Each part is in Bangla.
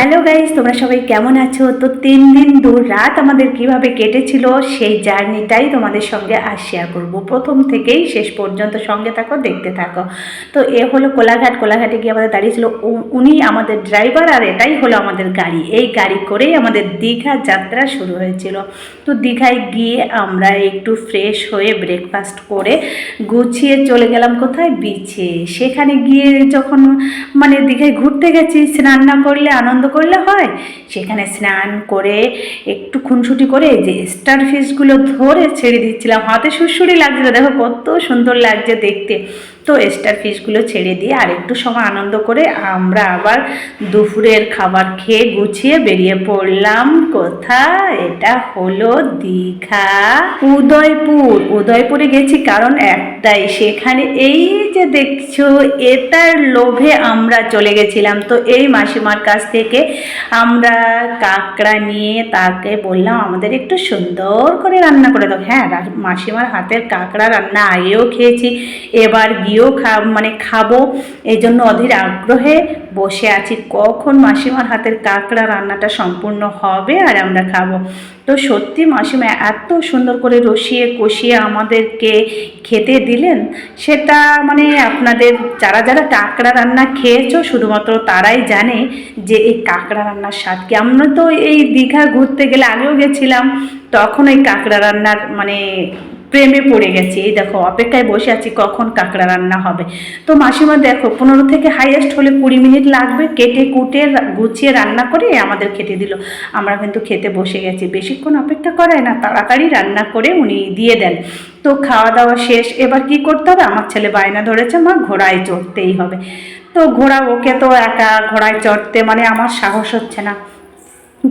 হ্যালো গাইস, তোমরা সবাই কেমন আছো? তো 3 দিন 2 রাত আমাদের কিভাবে কেটেছিল সেই জার্নিটাই তোমাদের সঙ্গে শেয়ার করব। প্রথম থেকেই শেষ পর্যন্ত সঙ্গে থাকো, দেখতে থাকো। তো এ হলো কোলাঘাট। কোলাঘাটে গিয়ে আমাদের দাঁড়িয়েছিল উনি আমাদের ড্রাইভার, আর এটাই হলো আমাদের গাড়ি। এই গাড়ি করেই আমাদের দীঘা যাত্রা শুরু হয়েছিল। তো দীঘায় গিয়ে আমরা একটু ফ্রেশ হয়ে ব্রেকফাস্ট করে গুছিয়ে চলে গেলাম কোথায়, বিচে। সেখানে গিয়ে যখন দীঘায় ঘুরতে গেছি, স্নান না করলে আনন্দ করলে হয়। সেখানে স্নান করে একটু খুনসুটি করে যে স্টার ফিশগুলো ধরে ছেড়ে দিচ্ছিলাম, হাতে সুরসুরি লাগছিল, দেখো কত সুন্দর লাগছে দেখতে। তো স্টার ফিশগুলো ছেড়ে দিয়ে আর একটু সময় আনন্দ করে আমরা আবার দুপুরের খাবার খেয়ে গুছিয়ে বেরিয়ে পড়লাম। কোথায়? এটা হলো দীঘা উদয়পুর। উদয়পুরে গেছি কারণ একটাই, সেখানে এই যে দেখছো এটার লোভে আমরা চলে গেছিলাম। তো এই মাসিমার কাছ থেকে আমরা কাঁকড়া নিয়ে তাকে বললাম আমাদের একটু সুন্দর করে রান্না করে দাও। হ্যাঁ, মাসিমার হাতের কাঁকড়া রান্না আগেও খেয়েছি, এবার গিয়েও খাবো। এই জন্য অধীর আগ্রহে বসে আছি কখন মাসিমার হাতের কাঁকড়া রান্নাটা সম্পূর্ণ হবে আর আমরা খাবো। তো সত্যি মাসিমা এত সুন্দর করে রসিয়ে কষিয়ে আমাদেরকে খেতে দিলেন, সেটা আপনাদের যারা যারা কাঁকড়া রান্না খেয়েছো শুধুমাত্র তারাই জানে যে এই কাঁকড়া রান্নার স্বাদ কি। আমরা তো এই দীঘা ঘুরতে গেলে আগেও গেছিলাম, তখন এই কাঁকড়া রান্নার প্রেমে পড়ে গেছি। এই দেখো অপেক্ষায় বসে আছি কখন কাঁকড়া রান্না হবে। তো মাসিমা দেখো 15 থেকে হাইয়েস্ট হলে 20 মিনিট লাগবে কেটে কুটে গুছিয়ে রান্না করে আমাদের খেতে দিল। আমরা কিন্তু খেতে বসে গেছি, বেশিক্ষণ অপেক্ষা করায় না, তাড়াতাড়ি রান্না করে উনি দিয়ে দেন। তো খাওয়া দাওয়া শেষ, এবার কি করতে হবে, আমার ছেলে বায়না ধরেছে মা ঘোড়ায় চড়তেই হবে। তো ওকে তো একা ঘোড়ায় চড়তে আমার সাহস হচ্ছে না,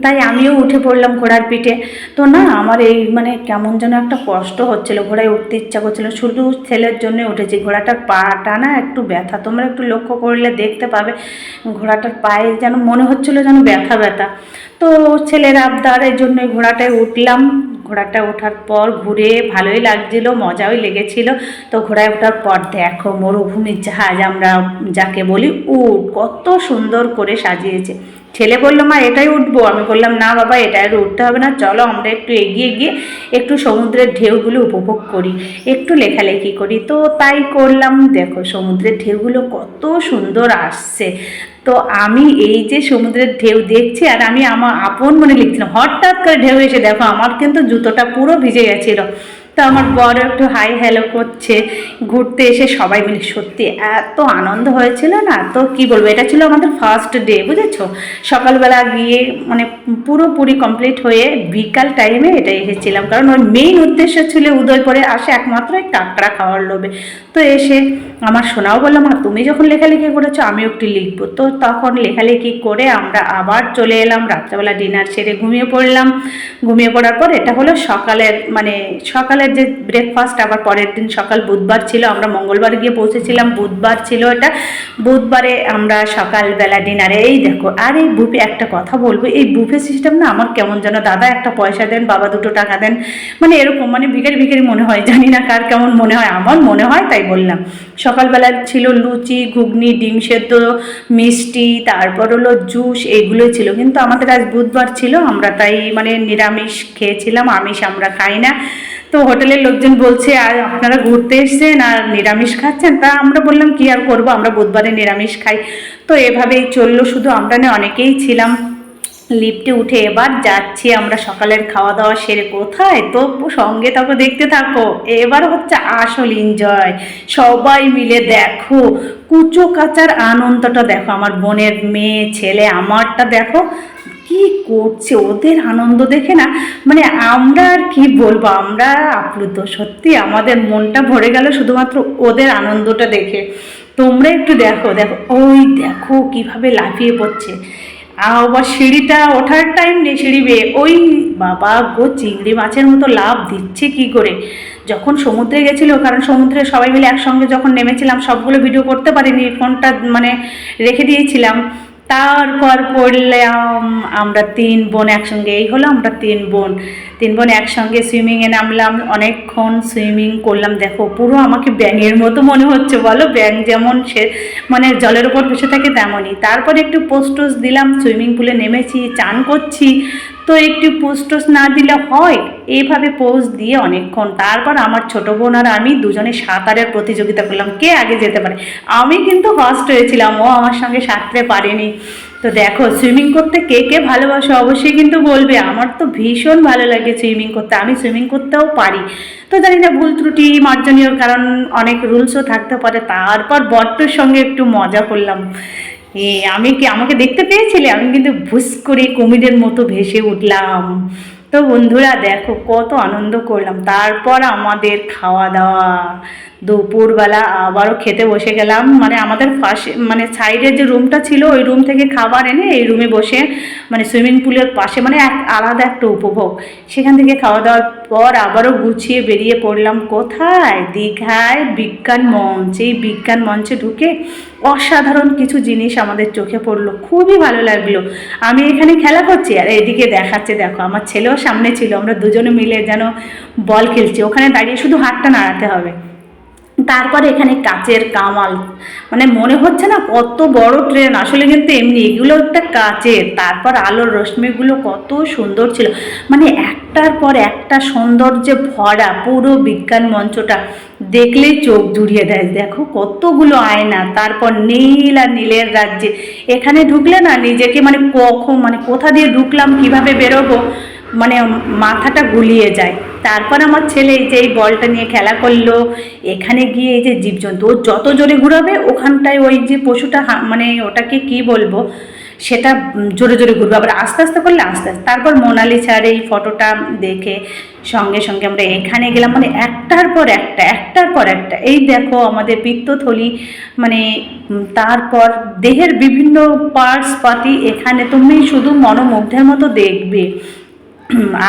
তাই আমিও উঠে পড়লাম ঘোড়ার পিঠে। তো না, আমার এই কেমন যেন একটা কষ্ট হচ্ছিল, ঘোড়ায় উঠতে ইচ্ছা করছিল। শুধু ছেলের জন্য উঠেছি। ঘোড়াটার পাটা না একটু ব্যথা, তোমরা একটু লক্ষ্য করলে দেখতে পাবে ঘোড়াটার পায়ে যেন মনে হচ্ছিল যেন ব্যথা ব্যথা। তো ছেলের আবদারের জন্য ঘোড়াটায় উঠলাম। ঘোড়াটা ওঠার পর ঘুরে ভালোই লাগছিল, মজাও লেগেছিল। তো ঘোড়ায় ওঠার পর দেখো মরুভূমির জাহাজ আমরা যাকে বলি উট, কত সুন্দর করে সাজিয়েছে। ছেলে বললো মা এটাই উঠবো। আমি বললাম না বাবা, এটাই উঠতে হবে না, চলো আমরা একটু এগিয়ে গিয়ে একটু সমুদ্রের ঢেউগুলো উপভোগ করি, একটু লেখালেখি করি। তো তাই করলাম। দেখো সমুদ্রের ঢেউগুলো কত সুন্দর আসছে। তো আমি এই যে সমুদ্রের ঢেউ দেখছি আর আমি আমার আপন মনে লিখছিলাম, হঠাৎ করে ঢেউ এসে দেখো আমার কিন্তু জুতোটা পুরো ভিজে গেছিলো। তো আমার বড় একটু হাই হ্যালো করছে। ঘুরতে এসে সবাই মিলে সত্যি এত আনন্দ হয়েছিল না, তো কি বলবো, এটা ছিল আমাদের ফার্স্ট ডে, বুঝেছো। সকালবেলা গিয়ে পুরোপুরি কমপ্লিট হয়ে বিকাল টাইমে এটা এসেছিলাম, কারণ ওর মেইন উদ্দেশ্য ছিল উদয়পুরে আসে একমাত্র এই কাঁকড়া খাওয়ার লোভে। তো এসে আমার সোনাও বললাম মা তুমি যখন লেখালেখি করেছো আমিও একটু লিখবো। তো তখন লেখালেখি করে আমরা আবার চলে এলাম। রাত্রেবেলা ডিনার সেরে ঘুমিয়ে পড়লাম। ঘুমিয়ে পড়ার পর এটা হলো সকালের সকালের যে ব্রেকফাস্ট। আবার পরের দিন সকাল বুধবার ছিল, আমরা মঙ্গলবার গিয়ে পৌঁছেছিলাম, বুধবার ছিল এটা। বুধবারে আমরা সকালবেলা ডিনারে এই দেখো। আর এই বুফে একটা কথা বলবো, এই বুফে সিস্টেম না আমার কেমন যেন, দাদা একটা পয়সা দেন, বাবা 2 টাকা দেন, এরকম ভিখারি ভিখারি মনে হয়, জানি না কার কেমন মনে হয়, আমার মনে হয় তাই বললাম। সকালবেলা ছিল লুচি, ঘুগনি, ডিম সেদ্ধ, মিষ্টি, তারপর হলো জুস, এইগুলোই ছিল। কিন্তু আমাদের আজ বুধবার ছিল, আমরা তাই নিরামিষ খেয়েছিলাম, আমিষ আমরা খাই না। তো হোটেলের লোকজন বলছে আর আপনারা ঘুরতে এসছেন আর নিরামিষ খাচ্ছেন, তা আমরা বললাম কি আর করবো, আমরা বুধবারে নিরামিষ খাই। তো এভাবেই চললো, শুধু আমরা না অনেকেই ছিলাম। লিফটে উঠে এবার যাচ্ছি আমরা সকালের খাওয়া দাওয়া সেরে। কোথায়? তো সঙ্গে থাকো, দেখতে থাকো, এবার হচ্ছে আসল এনজয়। সবাই মিলে দেখো কুচো কাচার আনন্দটা দেখো, আমার বোনের মেয়ে ছেলে আমারটা দেখো কি করছে, ওদের আনন্দ দেখে না আমরা আর কি বলবো, আমরা আপ্লুত। সত্যি আমাদের মনটা ভরে গেল শুধুমাত্র ওদের আনন্দটা দেখে। তোমরা একটু দেখো, দেখো ওই দেখো কিভাবে লাফিয়ে পড়ছে। আবার সিঁড়িটা ওঠার টাইম নেই, সিঁড়ি বেয়ে ওই বাবা গো চিংড়ি মাছের মতো লাভ দিচ্ছে কি করে। যখন সমুদ্রে গেছিলো, কারণ সমুদ্রে সবাই মিলে একসঙ্গে যখন নেমেছিলাম, সবগুলো ভিডিও করতে পারিনি, ফোনটা রেখে দিয়েছিলাম। তারপর পড়লাম আমরা 3 বোন একসঙ্গে, এই হলো আমরা 3 বোন একসঙ্গে সুইমিংয়ে নামলাম, অনেকক্ষণ সুইমিং করলাম। দেখো পুরো আমাকে ব্যাঙের মতো মনে হচ্ছে, বলো ব্যাঙ যেমন সে মানে জলের উপর বসে থাকে তেমনই। তারপর একটু পোস্টোস দিলাম, সুইমিং পুলে নেমেছি, চান করছি, তো একটু পোস্টোস না দিলে হয়, এইভাবে পোজ দিয়ে অনেকক্ষণ। তারপর আমার ছোটো বোন আর আমি দুজনে সাঁতারের প্রতিযোগিতা করলাম, কে আগে যেতে পারে। আমি কিন্তু ফার্স্ট হয়েছিলাম, ও আমার সঙ্গে সাঁতরে পারেনি। তো দেখো সুইমিং করতে কে কে ভালোবাসো অবশ্যই কিন্তু বলবে। আমার তো ভীষণ ভালো লাগে সুইমিং করতে, আমি সুইমিং করতেও পারি। তো জানি না ভুল ত্রুটি মার্জনীয়, কারণ অনেক রুলসও থাকতে পারে। তারপর বরটার সঙ্গে একটু মজা করলাম। আমি কি আমাকে দেখতে পেয়েছিলে? আমি কিন্তু ভুস করে কুমিরের মতো ভেসে উঠলাম। তো বন্ধুরা দেখো কত আনন্দ করলাম। তারপর আমাদের খাওয়া দাওয়া, দুপুরবেলা আবারও খেতে বসে গেলাম। মানে আমাদের পাশে মানে সাইডের যে রুমটা ছিল, ওই রুম থেকে খাবার এনে এই রুমে বসে, মানে সুইমিং পুলের পাশে, মানে আলাদা একটা উপভোগ। সেখান থেকে খাওয়া দাওয়ার পর আবারও গুছিয়ে বেরিয়ে পড়লাম কোথায়? দীঘায় বিজ্ঞান মঞ্চ। এই বিজ্ঞান মঞ্চে ঢুকে অসাধারণ কিছু জিনিস আমাদের চোখে পড়লো, খুবই ভালো লাগলো। আমি এখানে খেলা করছি আর এদিকে দেখাচ্ছে, দেখো আমার ছেলেও সামনে ছিল, আমরা দুজনে মিলে যেন বল খেলছি। ওখানে দাঁড়িয়ে শুধু হাতটা নাড়াতে হবে। তারপরে এখানে কাচের কামাল, মানে মনে হচ্ছে না কত বড় ট্রেন, আসলে কিন্তু এমনি এগুলো একটা কাচের। তারপর আলোর রশ্মিগুলো কত সুন্দর ছিল, মানে একটার পর একটা সৌন্দর্যে ভরা পুরো বিজ্ঞান মঞ্চটা, দেখলেই চোখ জুড়িয়ে দেয়। দেখো কতগুলো আয়না, তারপর নীল আর নীলের রাজ্যে। এখানে ঢুকলে না নিজেকে মানে মানে কোথা দিয়ে ঢুকলাম কিভাবে বেরোবো, মানে মাথাটা গুলিয়ে যায়। তারপর আমার ছেলে এই যে এই বলটা নিয়ে খেলা করলো। এখানে গিয়ে এই যে জীবজন্তু, ও যত জোরে ঘুরাবে ওখানটায় ওই যে পশুটা মানে ওটাকে কি বলবো, সেটা জোরে জোরে ঘুরবে, আবার আস্তে আস্তে করলে আস্তে আস্তে। তারপর মোনালিসার এই ফটোটা দেখে সঙ্গে সঙ্গে আমরা এখানে গেলাম, মানে একটার পর একটা একটার পর একটা। এই দেখো আমাদের পিত্তথলি, মানে তারপর দেহের বিভিন্ন পার্টস পাতি, এখানে তুমি শুধু মনোমুগ্ধের মতো দেখবে।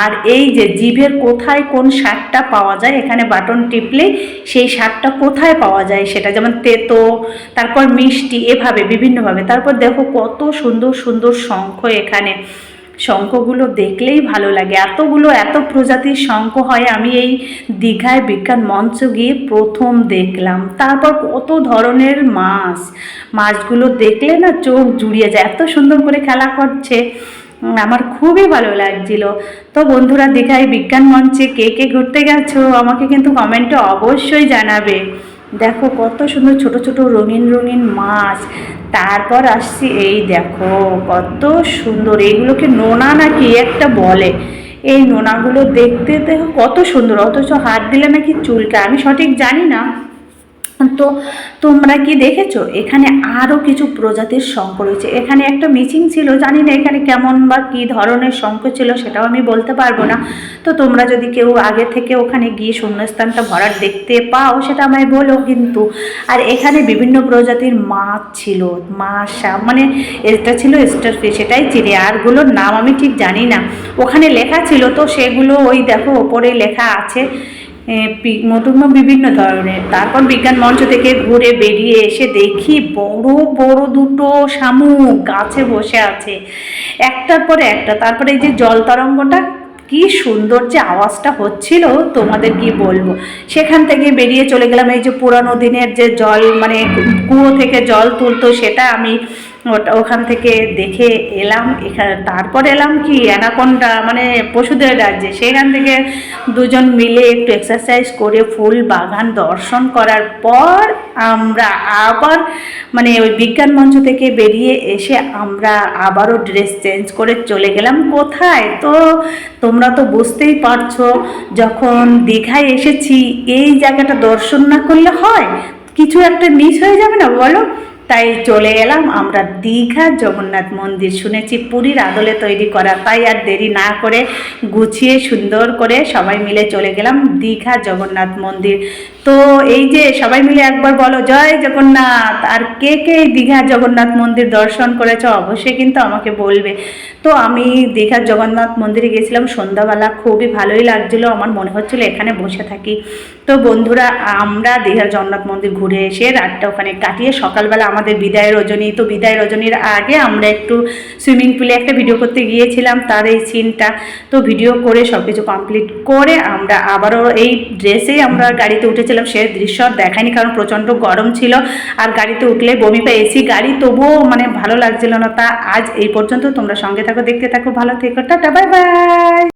আর এই যে জিভের কোথায় কোন স্বাদটা পাওয়া যায়, এখানে বাটন টিপলে সেই স্বাদটা কোথায় পাওয়া যায় সেটা, যেমন তেতো, তারপর মিষ্টি, এভাবে বিভিন্নভাবে। তারপর দেখো কত সুন্দর সুন্দর শঙ্খ, এখানে শঙ্খগুলো দেখলেই ভালো লাগে। এতগুলো এত প্রজাতির শঙ্খ হয়, আমি এই দীঘায় বিজ্ঞান মঞ্চ গিয়ে প্রথম দেখলাম। তারপর কত ধরনের মাছগুলো দেখলে না চোখ জুড়িয়ে যায়, এত সুন্দর করে খেলা করছে, আমার খুবই ভালো লাগছিল। তো বন্ধুরা দীঘায় বিজ্ঞান মঞ্চে কে কে ঘুরতে গেছো আমাকে কিন্তু কমেন্টে অবশ্যই জানাবে। দেখো কত সুন্দর ছোট ছোট রঙিন রঙিন মাছ। তারপর আসছি, এই দেখো কত সুন্দর, এইগুলোকে নোনা নাকি একটা বলে, এই নোনাগুলো দেখতে দেখো কত সুন্দর, অথচ হাত দিলে নাকি চুলকা, আমি সঠিক জানি না। তো তোমরা কি দেখেছো? এখানে আরও কিছু প্রজাতির শঙ্খ রয়েছে। এখানে একটা মিচিং ছিল, জানি না এখানে কেমন বা কী ধরনের শঙ্খ ছিল, সেটাও আমি বলতে পারবো না। তো তোমরা যদি কেউ আগে থেকে ওখানে গিয়ে শূন্যস্থানটা ভরাট দেখতে পাও সেটা আমায় বলো কিন্তু। আর এখানে বিভিন্ন প্রজাতির মাছ ছিল, মানে এটা ছিল স্টারফিশ, এটাই চিনি, আরগুলোর নাম আমি ঠিক জানি না। ওখানে লেখা ছিল, তো সেগুলো ওই দেখো ওপরে লেখা আছে বিভিন্ন ধরনের। তারপর বিজ্ঞান মঞ্চ থেকে ঘুরে বেরিয়ে এসে দেখি বড় বড় দুটো শামুক গাছে বসে আছে, একটার পরে একটা। তারপরে এই যে জল তরঙ্গটা, কি সুন্দর যে আওয়াজটা হচ্ছিল তোমাদের কি বলবো। সেখান থেকে বেরিয়ে চলে গেলাম, এই যে পুরানো দিনের যে জল, মানে কুয়ো থেকে জল তুলতো, সেটা আমি ওখান থেকে দেখে এলাম। এখানে তারপর এলাম কি অ্যানাকোন্ডা, মানে পশুদের রাজ্যে। সেখান থেকে দুজন মিলে একটু এক্সারসাইজ করে ফুল বাগান দর্শন করার পর আমরা আবার মানে ওই বিজ্ঞান মঞ্চ থেকে বেরিয়ে এসে আমরা আবারও ড্রেস চেঞ্জ করে চলে গেলাম কোথায়। তো তোমরা তো বুঝতেই পারছো, যখন দীঘায় এসেছি এই জায়গাটা দর্শন না করলে হয়, কিছু একটা মিস হয়ে যাবে না বলো। তাই চলে এলাম আমরা দীঘা জগন্নাথ মন্দির। শুনেছি পুরীর আদলে তৈরি করা, তাই আর দেরি না করে গুছিয়ে সুন্দর করে সবাই মিলে চলে গেলাম দীঘা জগন্নাথ মন্দির। তো এই যে সবাই মিলে একবার বলো জয় জগন্নাথ। আর কে কে এই দীঘা জগন্নাথ মন্দির দর্শন করেছো অবশ্যই কিন্তু আমাকে বলবে। তো আমি দীঘার জগন্নাথ মন্দিরে গেছিলাম সন্ধ্যাবেলা, খুবই ভালোই লাগছিলো, আমার মনে হচ্ছিলো এখানে বসে থাকি। তো বন্ধুরা, আমরা দীঘার জগন্নাথ মন্দির ঘুরে এসে রাতটা ওখানে কাটিয়ে সকালবেলা আমাদের বিদায় রজনী। তো বিদায় রজনীর আগে আমরা একটু সুইমিং পুলে একটা ভিডিও করতে গিয়েছিলাম, তার এই সিনটা। তো ভিডিও করে সব কিছু কমপ্লিট করে আমরা আবারও এই ড্রেসেই আমরা গাড়িতে উঠেছিলাম। সে দৃশ্য দেখায়নি, কারণ প্রচণ্ড গরম ছিল আর গাড়িতে উঠলে বমি পায়। এসি গাড়ি, তবুও মানে ভালো লাগছিল না। তা আজ এই পর্যন্ত, তোমরা সঙ্গে থাকো, দেখতে থাকো, ভালো থেকো, টাটা, বাই বাই।